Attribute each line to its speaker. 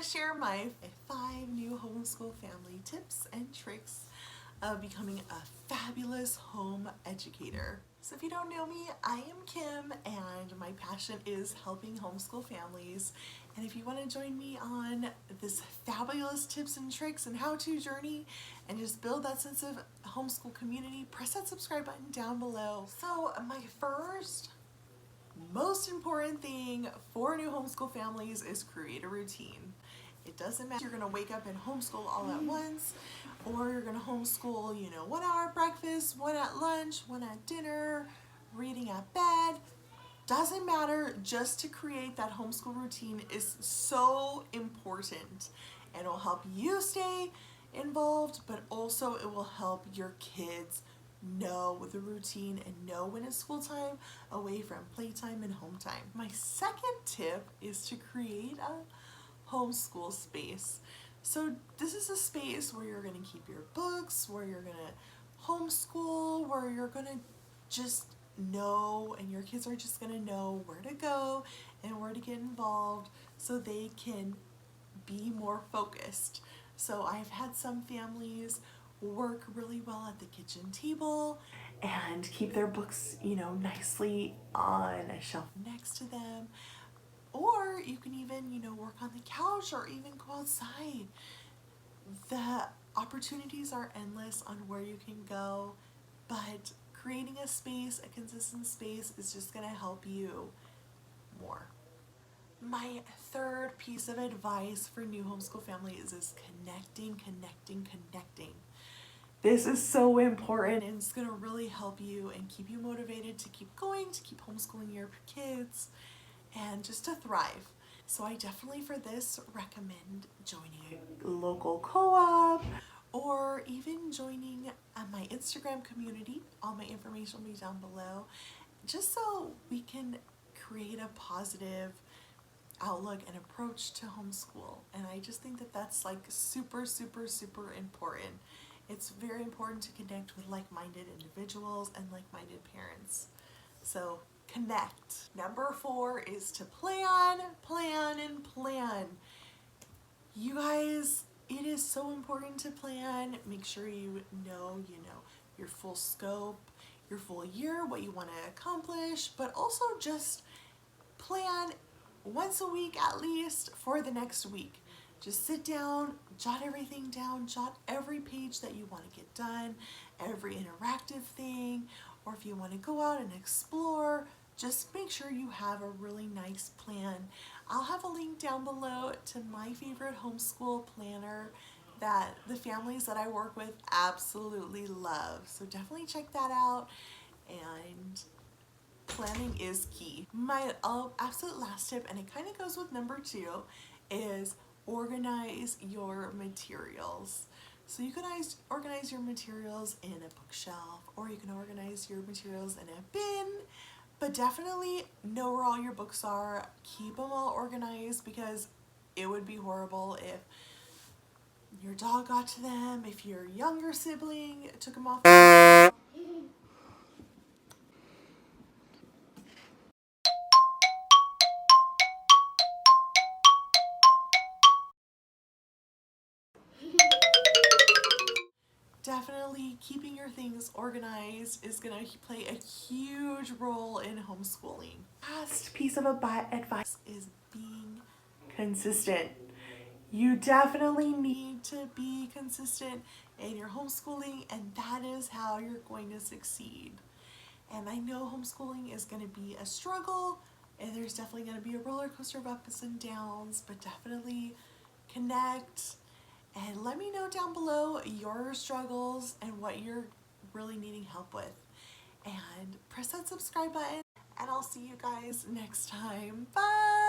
Speaker 1: to share my 5 new homeschool family tips and tricks of becoming a fabulous home educator. So if you don't know me, I am Kim and my passion is helping homeschool families. And if you want to join me on this fabulous tips and tricks and how-to journey and just build that sense of homeschool community, press that subscribe button down below. So my first most important thing for new homeschool families is create a routine. It doesn't matter if you're going to wake up and homeschool all at once, or you're going to homeschool, 1 hour breakfast, 1 at lunch, 1 at dinner, reading at bed. Doesn't matter, just to create that homeschool routine is so important, and it will help you stay involved, but also it will help your kids know the routine and know when it's school time away from playtime and home time. My second tip is to create a homeschool space. So this is a space where you're going to keep your books, where you're going to homeschool, where you're going to just know, and your kids are just going to know where to go and where to get involved so they can be more focused. So I've had some families work really well at the kitchen table and keep their books, nicely on a shelf next to them. Or you can even, work on the couch or even go outside. The opportunities are endless on where you can go, but creating a space, a consistent space, is just going to help you more. My third piece of advice for new homeschool families is connecting. This is so important, and it's going to really help you and keep you motivated to keep going, to keep homeschooling your kids, and just to thrive. So I definitely for this recommend joining a local co-op or even joining my Instagram community. All my information will be down below, just so we can create a positive outlook and approach to homeschool. And I just think that that's like super important. It's very important to connect with like-minded individuals and like-minded parents. So connect. Number 4 is to plan. You guys, it is so important to plan. Make sure you know your full scope, your full year, what you want to accomplish, but also just plan once a week at least for the next week. Just sit down, jot everything down, jot every page that you want to get done, every interactive thing, or if you want to go out and explore, just make sure you have a really nice plan. I'll have a link down below to my favorite homeschool planner that the families that I work with absolutely love. So definitely check that out, and planning is key. My absolute last tip, and it kind of goes with number 2, is organize your materials. So you can organize your materials in a bookshelf, or you can organize your materials in a bin, but definitely know where all your books are. Keep them all organized, because it would be horrible if your dog got to them, if your younger sibling took them off. Definitely keeping your things organized is going to play a huge role in homeschooling. Last piece of advice is being consistent. You definitely need to be consistent in your homeschooling, and that is how you're going to succeed. And I know homeschooling is going to be a struggle, and there's definitely going to be a roller coaster of ups and downs, but definitely connect. And let me know down below your struggles and what you're really needing help with. And press that subscribe button, and I'll see you guys next time. Bye!